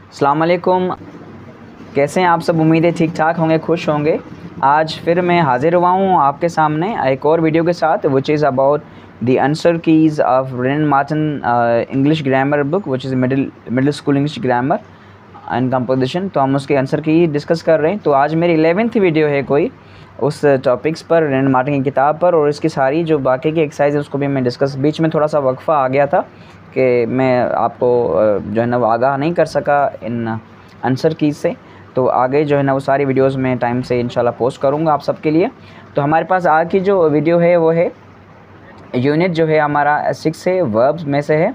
अस्सलाम वालेकुम। कैसे हैं आप सब? उम्मीद है ठीक ठाक होंगे, खुश होंगे। आज फिर मैं हाज़िर हुआ हूँ आपके सामने एक और वीडियो के साथ, विच is about the answer keys of rain Martin English grammar book, which is middle school English grammar and composition. तो हम उसके आंसर की डिस्कस कर रहे हैं। तो आज मेरी 11th वीडियो है कोई उस टॉपिक्स पर, रेन मार्टिन की किताब पर, और इसकी सारी जो बाकी की एक्सरसाइज है उसको भी मैं डिस्कस। बीच में थोड़ा सा वक्फ़ा आ गया था कि मैं आपको जो है ना वो आगाह नहीं कर सका इन आंसर कीज़ से। तो आगे जो है ना वो सारी वीडियोस में टाइम से इंशाल्लाह पोस्ट करूँगा आप सबके लिए। तो हमारे पास आज की जो वीडियो है वो है यूनिट जो है हमारा 6 है, वर्ब्स में से है।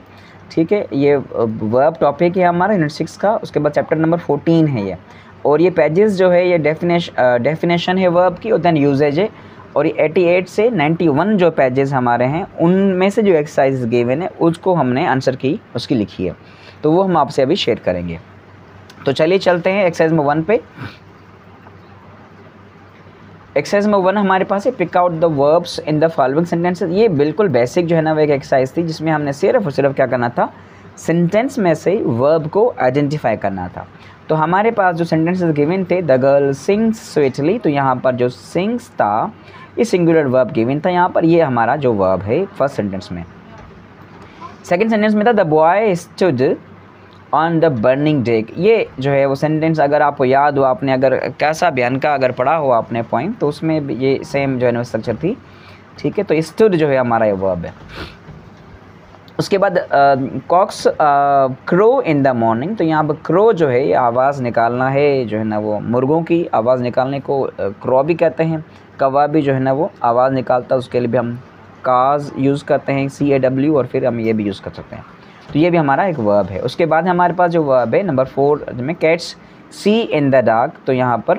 ठीक है, ये वर्ब टॉपिक है हमारा यूनिट 6 का। उसके बाद चैप्टर नंबर 14 है ये, और ये पेजेस जो है ये डेफिनेशन है वर्ब की, और दैन यूजेज है। और ये 88 से 91 जो पेजेस हमारे हैं उनमें से जो एक्सरसाइज गिवन है उसको हमने आंसर की उसकी लिखी है, तो वो हम आपसे अभी शेयर करेंगे। तो चलिए चलते हैं एक्सरसाइज नंबर 1 पे। एक्सरसाइज नंबर 1 हमारे पास है, pick out the verbs in the following sentences. ये बिल्कुल बेसिक जो है ना वो एक एक्सरसाइज थी जिसमें हमने सिर्फ और सिर्फ क्या करना था, सेंटेंस में से वर्ब को आइडेंटिफाई करना था। तो हमारे पास जो सेंटेंसेस गिवन थे, द गर्ल सिंग्स स्वीटली, तो यहाँ पर जो सिंग्स था ये सिंगुलर वर्ब गिवन था यहाँ पर, ये हमारा जो वर्ब है फर्स्ट सेंटेंस में। सेकेंड सेंटेंस में था the boy stood on the burning deck. ये जो है वो सेंटेंस अगर आपको याद हो, आपने अगर कैसा बयान का अगर पढ़ा हो आपने पॉइंट, तो उसमें ये सेम जो है ना स्ट्रक्चर थी। ठीक है, तो स्टूड जो है हमारा ये वर्ब है। उसके बाद cocks crow in the morning, तो यहाँ पर क्रो जो है ये आवाज़ निकालना है, जो है ना वो मुर्गों की आवाज़ निकालने को क्रो भी कहते हैं। कौवा भी जो है ना वो आवाज़ निकालता है, उसके लिए भी हम काज यूज़ करते हैं, CAW, और फिर हम ये भी यूज़ कर सकते हैं। तो ये भी हमारा एक वर्ब है। उसके बाद हमारे पास जो वर्ब है नंबर 4 में, cats see in the dark, तो यहाँ पर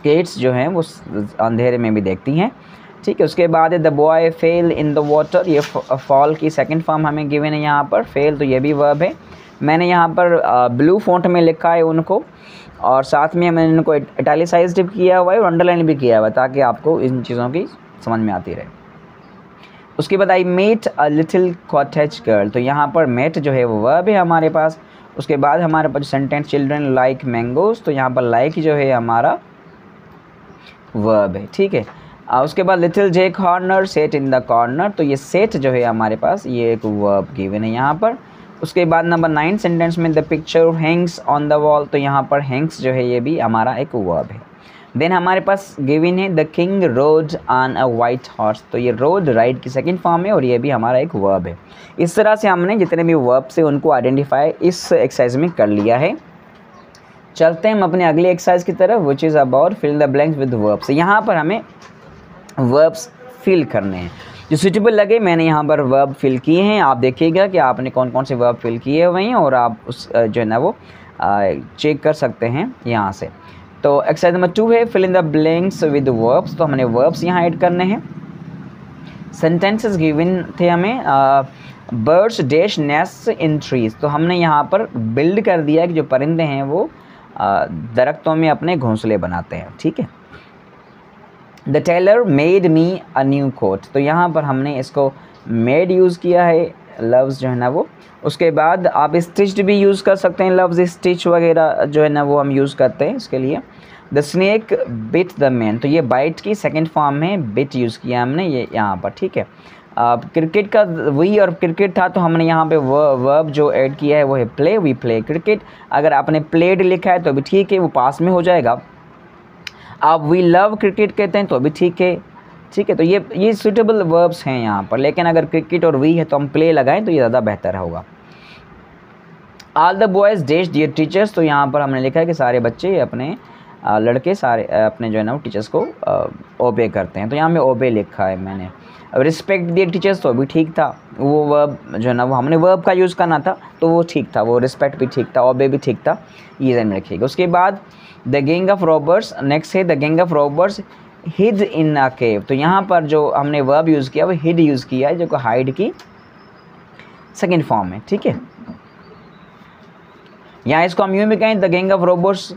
कैट्स जो हैं वो अंधेरे में भी देखती हैं। ठीक है, उसके बाद है the boy fail in the water, ये फॉल की सेकंड फॉर्म हमें गिवन है यहाँ पर, फेल, तो ये भी वर्ब है। मैंने यहाँ पर ब्लू फॉन्ट में लिखा है उनको, और साथ में मैंने इनको इटैलिसाइज्ड भी किया हुआ है और अंडरलाइन भी किया हुआ है, ताकि आपको इन चीज़ों की समझ में आती रहे। उसके बाद I met a little cottage girl, तो यहाँ पर मेट जो है वो वर्ब है हमारे पास। उसके बाद हमारे पास सेंटेंस चिल्ड्रन लाइक मैंगोज, तो यहाँ पर लाइक जो है हमारा वर्ब है। ठीक है, उसके बाद little Jack Horner sat in the corner, तो ये सेट जो है हमारे पास ये एक वर्ब गिवन है यहाँ पर। उसके बाद नंबर 9 सेंटेंस में the picture Hanks on the wall, तो यहाँ पर हैंग्स जो है ये भी हमारा एक वर्ब है। देन हमारे पास गिवन है the king road on a white horse, तो ये रोड राइड की सेकंड फॉर्म है और ये भी हमारा एक वर्ब है। इस तरह से हमने जितने भी वर्ब से उनको आइडेंटिफाई इस एक्सरसाइज में कर लिया है। चलते हैं हम अपने अगली एक्सरसाइज की तरफ, which is about fill the blanks with verbs. यहाँ पर हमें वर्ब्स फिल करने हैं जो सूटेबल लगे। मैंने यहाँ पर वर्ब फिल किए हैं, आप देखिएगा कि आपने कौन कौन से वर्ब फिल किए हुए हैं, और आप उस जो है ना वो चेक कर सकते हैं यहाँ से। तो एक्सरसाइज नंबर 2 है, fill in the blanks with verbs, तो हमने वर्ब्स यहाँ ऐड करने हैं। सेंटेंसेस गिवन थे हमें, बर्ड्स डैश नेस्ट इन ट्रीज, तो हमने यहाँ पर बिल्ड कर दिया कि जो परिंदे हैं वो दरख्तों में अपने घोंसले बनाते हैं। ठीक है, the tailor made me a new coat, तो यहाँ पर हमने इसको मेड यूज़ किया है, लव्स जो है ना वो। उसके बाद आप स्टिच्ड भी यूज़ कर सकते हैं, लव्स स्टिच वगैरह जो है ना वो हम यूज़ करते हैं इसके लिए। The snake bit the man, तो ये बाइट की सेकंड फॉर्म में बिट यूज़ किया हमने ये यहाँ पर। ठीक है, क्रिकेट का वही और क्रिकेट था, तो हमने यहाँ पे वर्ब जो ऐड किया है वो है प्ले, वी प्ले क्रिकेट। अगर आपने प्लेड लिखा है तो भी ठीक है, वो पास में हो जाएगा। आप वी लव क्रिकेट कहते हैं तो भी ठीक है। ठीक है, तो ये सूटेबल वर्ब्स हैं यहाँ पर, लेकिन अगर क्रिकेट और वी है तो हम प्ले लगाएं तो ये ज़्यादा बेहतर होगा। All the boys dash dear teachers, तो यहाँ पर हमने लिखा है कि सारे बच्चे अपने लड़के सारे अपने जो है ना वो टीचर्स को ओबे करते हैं, तो यहाँ में ओबे लिखा है मैंने। अब रिस्पेक्ट डियर टीचर्स तो भी ठीक था, वो वर्ब जो है ना वो हमने वर्ब का यूज़ करना था, तो वो ठीक था, वो रिस्पेक्ट भी ठीक था, ओबे भी ठीक था, ये ध्यान में रखिएगा। उसके बाद the gang of robbers, next है the gang of robbers hid in a cave, तो यहाँ पर जो हमने वर्ब यूज़ किया वो हिड यूज़ किया है, जो कि हाइड की सेकेंड फॉर्म है। ठीक है, यहाँ इसको हम यूँ भी कहें the gang of robbers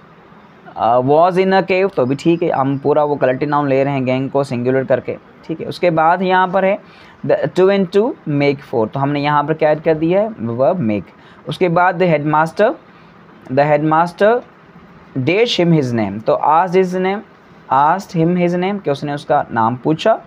was in a cave, तो भी ठीक है, हम पूरा वो कलेक्टिव नाउन ले रहे हैं गैंग को सिंगुलर करके। ठीक है, उसके बाद यहाँ पर है द 2 and 2 मेक 4, तो हमने यहाँ पर क्या ऐड कर दिया है, वर्ब मेक। उसके बाद the headmaster the headmaster dash him his name, तो asked his name, asked him his name कि उसने उसका नाम पूछा।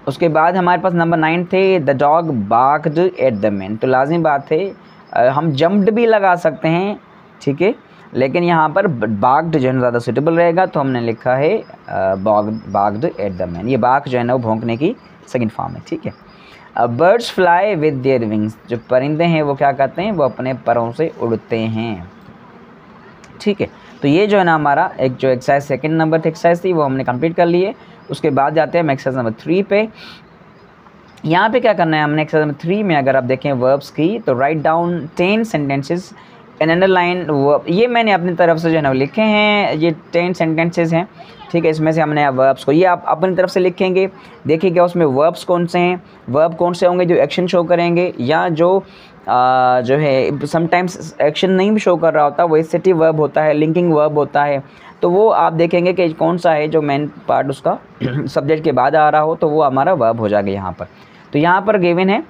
उसके बाद हमारे पास नंबर 9 थे the dog barked at the man, तो लाजमी बात है हम जम्प्ड भी लगा सकते हैं, ठीक है, लेकिन यहाँ पर बार्क्ड जो है ज़्यादा सूटेबल रहेगा, तो हमने लिखा है बार्क्ड एट द मैन। ये बार्क जो है ना वो भौंकने की सेकंड फॉर्म है, ठीक है। Birds fly with their wings, जो परिंदे हैं वो क्या करते हैं, वो अपने परों से उड़ते हैं, ठीक है। तो ये जो है ना हमारा एक जो एक्सरसाइज सेकंड नंबर थे एक्सरसाइज थी वो हमने कंप्लीट कर ली है। उसके बाद जाते हैं हम एक्सरसाइज नंबर 3 पे। यहाँ पे क्या करना है हमने एक्सरसाइज नंबर 3 में, अगर आप देखें वर्ब्स की, तो write down 10 sentences and underline verb. ये मैंने अपनी तरफ से जो है ना लिखे हैं, ये 10 सेंटेंसेस हैं, ठीक है। इसमें से हमने वर्ब्स को ये आप अपनी तरफ से लिखेंगे, देखिएगा उसमें वर्ब्स कौन से हैं, वर्ब कौन से होंगे जो एक्शन शो करेंगे, या जो है समटाइम्स एक्शन नहीं भी शो कर रहा होता, वो एसेटिव वर्ब होता है, लिंकिंग वर्ब होता है, तो वो आप देखेंगे कि कौन सा है जो मेन पार्ट उसका सब्जेक्ट के बाद आ रहा हो, तो वो हमारा वर्ब हो जाएगा यहाँ पर। तो यहाँ पर गिवन है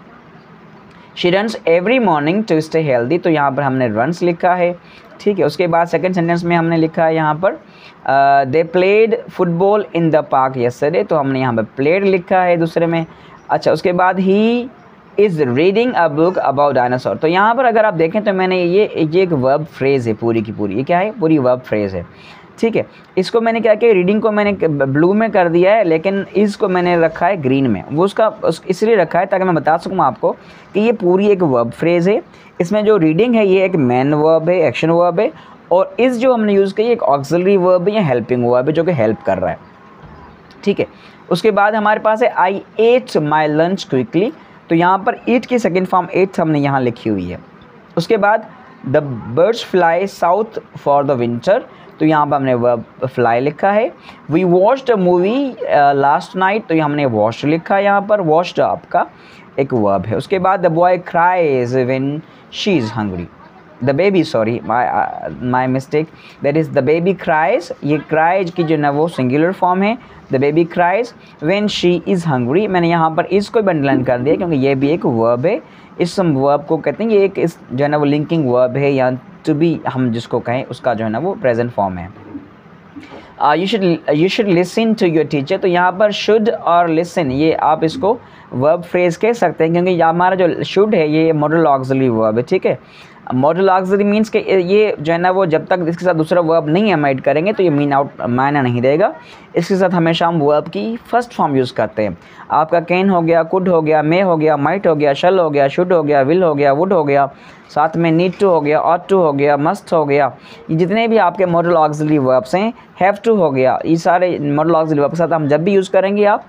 she runs every morning to stay healthy, तो यहाँ पर हमने रन्स लिखा है, ठीक है। उसके बाद सेकंड सेंटेंस में हमने लिखा है यहाँ पर they played football in the park yesterday, तो हमने यहाँ पर प्लेड लिखा है दूसरे में। अच्छा, उसके बाद he is reading a book about dinosaur, तो यहाँ पर अगर आप देखें तो मैंने ये एक वर्ब फ्रेज़ है पूरी की पूरी, ये क्या है, पूरी वर्ब फ्रेज़ है, ठीक है। इसको मैंने क्या किया, रीडिंग को मैंने ब्लू में कर दिया है, लेकिन इसको मैंने रखा है ग्रीन में। वो इसलिए रखा है ताकि मैं बता सकूँ आपको कि ये पूरी एक वर्ब फ्रेज़ है। इसमें जो रीडिंग है ये एक मेन वर्ब है, एक्शन वर्ब है, और इस जो हमने यूज़ की एक ऑक्सिलरी वर्ब है या हेल्पिंग वर्ब है जो कि हेल्प कर रहा है, ठीक है। उसके बाद हमारे पास है आई एट माई लंच क्विकली, तो यहाँ पर ईट की सेकेंड फॉर्म एट हमने यहाँ लिखी हुई है। उसके बाद the birds fly south for the winter, तो यहाँ पर हमने वर्ब फ्लाई लिखा है। We watched a movie last night, तो हमने वॉच्ड लिखा है, यहाँ पर वॉच्ड आपका एक वर्ब है। उसके बाद the boy cries when she is hungry, the baby, sorry my mistake, that is the baby cries, ये क्राइज की जो ना वो सिंगुलर फॉर्म है, the baby cries when she is hungry. मैंने यहाँ पर इसको भी अंडरलाइन कर दिया क्योंकि ये भी एक वर्ब है। इस वर्ब को कहते हैं ये एक इस जो है ना वो लिंकिंग वर्ब है, या टू बी हम जिसको कहें उसका जो है ना वो प्रेजेंट फॉर्म है। You should listen to your teacher, तो यहाँ पर शुड और लिसन ये आप इसको वर्ब फ्रेज कह सकते हैं, क्योंकि हमारा जो शुड है ये मॉडल ऑक्सिलरी वर्ब है, ठीक है। मॉडल ऑक्सिलरी मीन्स के ये जो है ना वो जब तक इसके साथ दूसरा वर्ब नहीं एमाइड करेंगे तो ये मायना नहीं देगा। इसके साथ हमेशा हम वर्ब की फर्स्ट फॉर्म यूज़ करते हैं। आपका कैन हो गया, कुड हो गया, मे हो गया, माइट हो गया, शल हो गया, शुड हो गया, विल हो गया, वुड हो गया, साथ में नीड टू हो गया, ऑट टू हो गया, मस्ट हो गया, ये जितने भी आपके मॉडल ऑक्सिलरी वर्ब्स हैं, हैव टू हो गया, ये सारे मॉडल ऑक्सिलरी वर्ब के साथ हम जब भी यूज़ करेंगे आप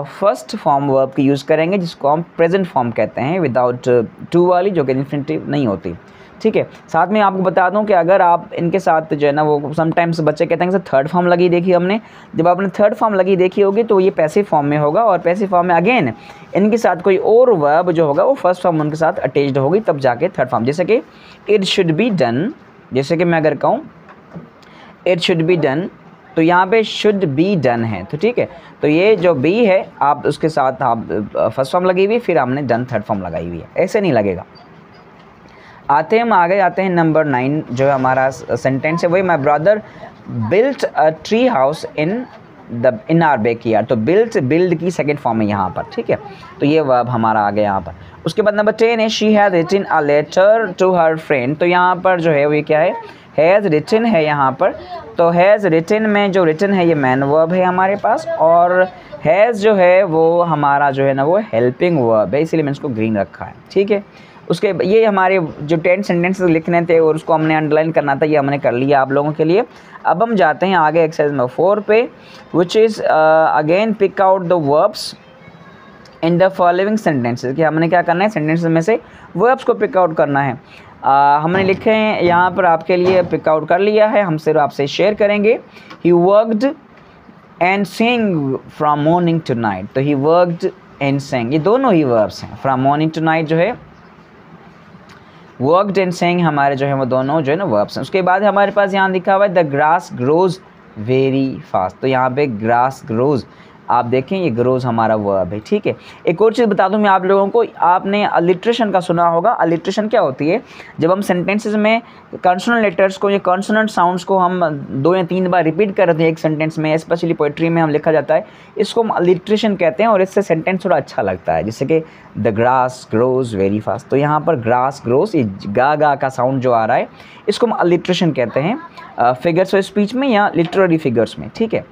फर्स्ट फॉर्म वर्ब की यूज़ करेंगे जिसको हम प्रेजेंट फॉर्म कहते हैं विदाउट टू वाली, जो कि इन्फिनिटिव नहीं होती, ठीक है। साथ में आपको बता दूं कि अगर आप इनके साथ जो है ना वो समटाइम्स बच्चे कहते हैं कि थर्ड फॉर्म लगी देखी हमने, जब आपने थर्ड फॉर्म लगी देखी होगी तो ये पैसिव फॉर्म में होगा, और पैसिव फॉर्म में अगेन इनके साथ कोई और वर्ब जो होगा वो फर्स्ट फॉर्म उनके साथ अटैच्ड होगी, तब जाके थर्ड फॉर्म। जैसे कि इट शुड बी डन, जैसे कि मैं अगर कहूँ इट शुड बी डन, तो यहाँ पे शुड बी डन है, तो ठीक है। तो ये जो बी है आप उसके साथ आप फर्स्ट फॉर्म लगी हुई, फिर हमने डन थर्ड फॉर्म लगाई हुई है, ऐसे नहीं लगेगा। आते हैं हम आगे जाते हैं नंबर 9 जो हमारा सेंटेंस है वही my brother built a tree house in are backyard, तो बिल्ड की सेकंड फॉर्म है यहाँ पर, ठीक है। तो ये वर्ब हमारा आ गया यहाँ पर। उसके बाद नंबर 10 है she has written a letter to her friend, तो यहाँ पर जो है वो क्या है, हैज़ रिटन है यहाँ पर। तो हैज़ रिटन में जो रिटन है ये मैन वर्ब है हमारे पास, और हैज़ जो है वो हमारा जो है ना वो हेल्पिंग वर्ब है, इसीलिए मैंने इसको ग्रीन रखा है, ठीक है। उसके ये हमारे जो 10 सेंटेंसेस लिखने थे और उसको हमने अंडरलाइन करना था, ये हमने कर लिया आप लोगों के लिए। अब हम जाते हैं आगे एक्सरसाइज नंबर 4 पे, which is again pick out the verbs in the following sentences, कि हमने क्या करना है, सेंटेंसेस में से वर्ब्स को पिक आउट करना है। हमने लिखे हैं यहाँ पर आपके लिए, पिक आउट कर लिया है, हम सिर्फ आपसे शेयर करेंगे। He worked and sing from morning to night, तो ही वर्कड एंड सिंग ये दोनों ही वर्ब्स हैं। फ्रॉम मॉर्निंग टू नाइट जो है वर्कड एंड सेइंग हमारे जो है वो दोनों जो है ना वर्ब्स हैं। उसके बाद हमारे पास यहाँ लिखा हुआ है the grass grows very fast, तो यहाँ पे ग्रास ग्रोज आप देखें ये ग्रोज हमारा वर्ब है, ठीक है। एक और चीज़ बता दूं मैं आप लोगों को, आपने अलिट्रेशन का सुना होगा। अलिट्रेशन क्या होती है? जब हम सेंटेंसेस में कॉन्सोनेंट लेटर्स को या कॉन्सोनेंट साउंड्स को हम 2 या 3 बार रिपीट करते हैं एक सेंटेंस में, स्पेशली पोइट्री में हम लिखा जाता है, इसको हम अलिट्रेशन कहते हैं और इससे सेंटेंस थोड़ा अच्छा लगता है। जैसे कि the grass grows very fast, तो यहाँ पर ग्रास ग्रोज, ये गा का साउंड जो आ रहा है इसको हम अलिट्रेशन कहते हैं फिगर्स ऑफ स्पीच में या लिटरेरी फिगर्स में, ठीक है।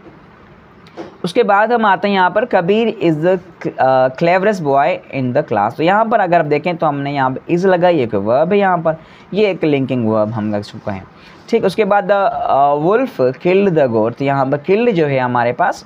उसके बाद हम आते हैं यहाँ पर Kabir is the cleverest boy in the class. तो यहाँ पर अगर आप देखें तो हमने यहाँ पर इज़ लगाई, एक वर्ब है यहाँ पर, ये एक लिंकिंग वर्ब हम लग चुका है, ठीक। उसके बाद द वुल्फ किल्ड द गोट, तो यहाँ पर किल्ड जो है हमारे पास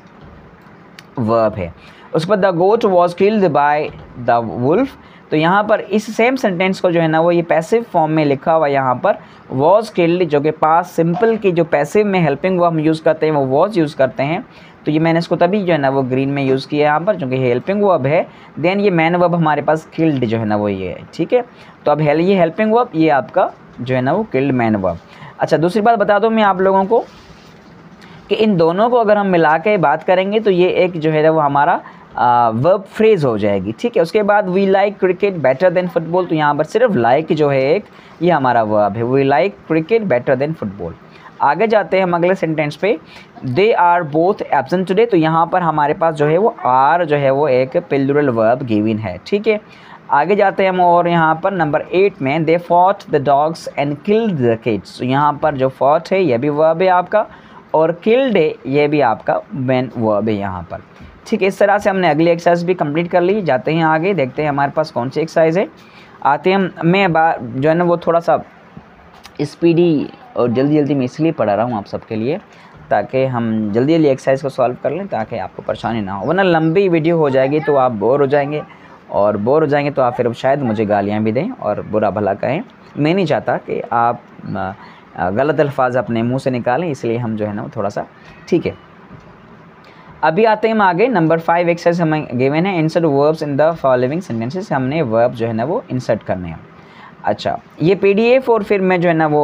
वर्ब है। उसके बाद the goat was killed by the wolf, तो यहाँ पर इस सेम सेंटेंस को जो है ना वो ये पैसिव फॉर्म में लिखा हुआ यहाँ पर वॉज किल्ड, जो कि पास्ट सिंपल की जो पैसिव में हेल्पिंग वर्ब हम यूज़ करते हैं वो वॉज यूज़ करते हैं। तो ये मैंने इसको तभी जो है ना वो ग्रीन में यूज़ किया यहाँ पर, क्योंकि हेल्पिंग वर्ब है। देन ये मैन वर्ब हमारे पास किल्ड जो है ना वो ये है, ठीक है। तो अब ये हेल्पिंग वर्ब, ये आपका जो है ना वो किल्ड मैन वर्ब। अच्छा, दूसरी बात बता दूँ मैं आप लोगों को कि इन दोनों को अगर हम मिला के बात करेंगे तो ये एक जो है ना वो हमारा वर्ब फ्रेज हो जाएगी, ठीक है। उसके बाद we like cricket better than football, तो यहाँ पर सिर्फ लाइक जो है एक, ये हमारा वर्ब है, we like cricket better than football. आगे जाते हैं हम अगले सेंटेंस पे, they are both absent today, तो यहाँ पर हमारे पास जो है वो आर जो है वो एक प्लूरल वर्ब गिवन है, ठीक है। आगे जाते हैं हम और यहाँ पर नंबर 8 में, they fought the dogs and killed the kids, तो यहाँ पर जो फॉट है ये भी वर्ब है आपका, और किल्ड है ये भी आपका मेन वर्ब है यहाँ पर, ठीक है। इस तरह से हमने अगली एक्सरसाइज भी कंप्लीट कर ली। जाते हैं आगे, देखते हैं हमारे पास कौन सी एक्सरसाइज है। आते हैं मैं जो है ना वो थोड़ा सा स्पीडी और जल्दी में इसलिए पढ़ा रहा हूँ आप सबके लिए, ताकि हम जल्दी एक्सरसाइज को सॉल्व कर लें, ताकि आपको परेशानी ना हो, वरना लंबी वीडियो हो जाएगी तो आप बोर हो जाएंगे, और बोर हो जाएंगे तो आप फिर शायद मुझे गालियाँ भी दें और बुरा भला कहें। मैं नहीं चाहता कि आप गलत अल्फाज अपने मुँह से निकालें, इसलिए हम जो है ना वो थोड़ा सा, ठीक है। अभी आते हैं हम आगे, नंबर 5 एक्सरसाइज हमें गिवन है, insert verbs in the following sentences, हमने वर्ब जो है ना वो इंसर्ट करने हैं। अच्छा, ये PDF और फिर मैं जो है ना वो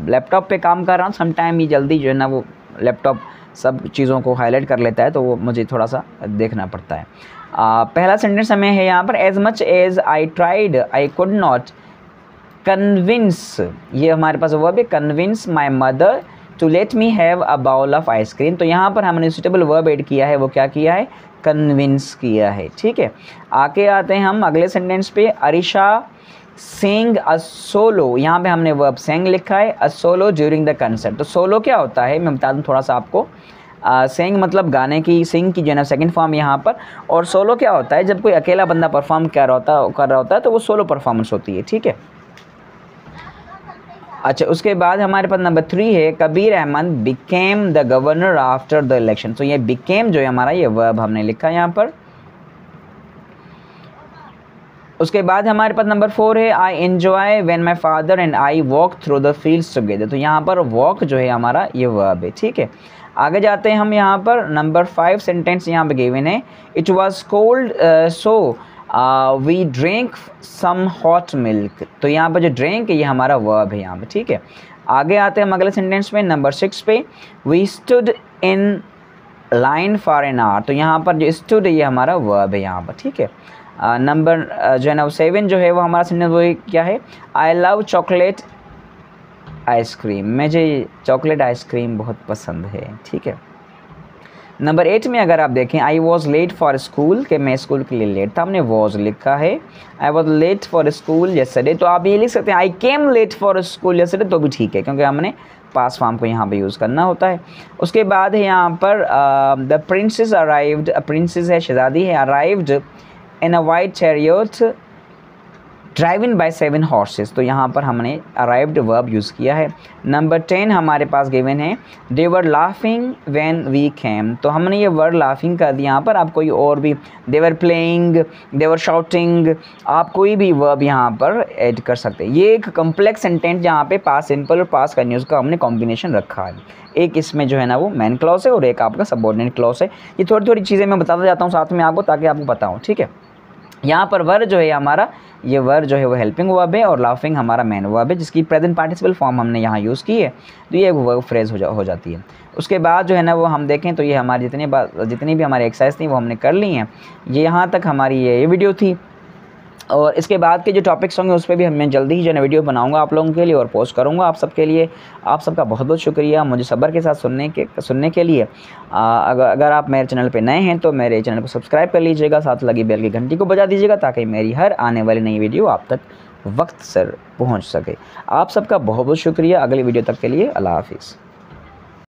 लैपटॉप पे काम कर रहा हूँ, समटाइम ये जल्दी जो है ना वो लैपटॉप सब चीज़ों को हाईलाइट कर लेता है, तो वो मुझे थोड़ा सा देखना पड़ता है। पहला सेंटेंस हमें है यहाँ पर, as much as I tried I could not convince, ये हमारे पास वर्ब है, convince my mother to let me have a bowl of ice cream, तो यहाँ पर हमने सुटेबल वर्ब ऐड किया है, वो क्या किया है, कन्विंस किया है, ठीक है। आगे आते हैं हम अगले सेंटेंस पे, अरिशा सिंग अ सोलो, यहाँ पे हमने वर्ब सिंग लिखा है, a solo during the concert, तो सोलो क्या होता है मैं बता दूँ थोड़ा सा आपको। सिंग मतलब गाने की, सिंग की जो है ना सेकेंड फॉर्म यहाँ पर, और सोलो क्या होता है, जब कोई अकेला बंदा परफॉर्म कर रहा होता है तो वो सोलो परफॉर्मेंस होती है, ठीक है। अच्छा, उसके बाद हमारे पास नंबर 3 है, Kabir Ahmed became the governor after the election, तो ये बिकेम जो है हमारा ये वर्ब हमने लिखा है यहाँ पर। उसके बाद हमारे पास नंबर 4 है, I enjoy when my father and I walk through the fields together, तो यहाँ पर वॉक जो है हमारा ये वर्ब है, ठीक है। आगे जाते हैं हम यहाँ पर, नंबर 5 सेंटेंस यहाँ पे गिवन है, it was cold so we drink some hot milk, तो यहाँ पर जो ड्रिंक है ये हमारा वर्ब है यहाँ पे, ठीक है। आगे आते हैं हम अगले सेंटेंस में, नंबर 6 पे, we stood in line for an hour, तो यहाँ पर जो स्टूड है ये हमारा वर्ब है यहाँ पर, ठीक है। नंबर जो है ना 7 जो है वो हमारा सेंटेंस वो क्या है, आई लव चॉकलेट आइसक्रीम, मुझे चॉकलेट आइसक्रीम बहुत पसंद है, ठीक है। नंबर 8 में अगर आप देखें, I was late for school, कि मैं स्कूल के लिए लेट था, हमने वॉज लिखा है, I was late for school yesterday, तो आप ये लिख सकते हैं I came late for school yesterday, तो भी ठीक है, क्योंकि हमने पास फॉर्म को यहाँ पे यूज़ करना होता है। उसके बाद है यहाँ पर द प्रिंसेस अराइव्ड, प्रिंसेस है शहजादी है, arrived in a white chariot driving by 7 horses, तो यहाँ पर हमने अराइव्ड वर्ब यूज़ किया है। नंबर 10 हमारे पास गिवन है, they were laughing when we came, तो हमने ये वर्ड लाफिंग कर दिया यहाँ पर, आप कोई और भी, दे were playing, they were shouting, आप कोई भी वर्ब यहाँ पर ऐड कर सकते हैं। ये एक कम्प्लेक्स सेंटेंस जहाँ पे पास सिंपल और पास कंटिन्यूअस का हमने कॉम्बिनेशन रखा है, एक इसमें जो है ना वो मेन क्लॉज है और एक आपका सबऑर्डिनेट क्लॉज है। ये थोड़ी थोड़ी चीज़ें मैं बताता जाता हूँ साथ में आपको, ताकि आपको पता हो, ठीक है। यहाँ पर वर जो है हमारा, ये वर जो है वो हेल्पिंग वर्ब है और लाफिंग हमारा मेन वर्ब है, जिसकी प्रेजेंट पार्टिसिपल फॉर्म हमने यहाँ यूज़ की है, तो ये एक वर्ब फ्रेज हो जाती है। उसके बाद जो है ना वो हम देखें तो ये हमारी जितनी भी हमारी एक्सरसाइज थी वो हमने कर ली हैं। ये यहाँ तक हमारी ये वीडियो थी, और इसके बाद के जो टॉपिक्स होंगे उस पर भी मैं जल्दी ही जो है वीडियो बनाऊंगा आप लोगों के लिए और पोस्ट करूंगा आप सबके लिए। आप सबका बहुत बहुत शुक्रिया मुझे सब्र के साथ सुनने के लिए। अगर आप मेरे चैनल पे नए हैं तो मेरे चैनल को सब्सक्राइब कर लीजिएगा, साथ लगी बेल की घंटी को बजा दीजिएगा ताकि मेरी हर आने वाली नई वीडियो आप तक वक्त से पहुँच सके। आप सबका बहुत बहुत शुक्रिया। अगली वीडियो तक के लिए अल्लाह हाफिज़।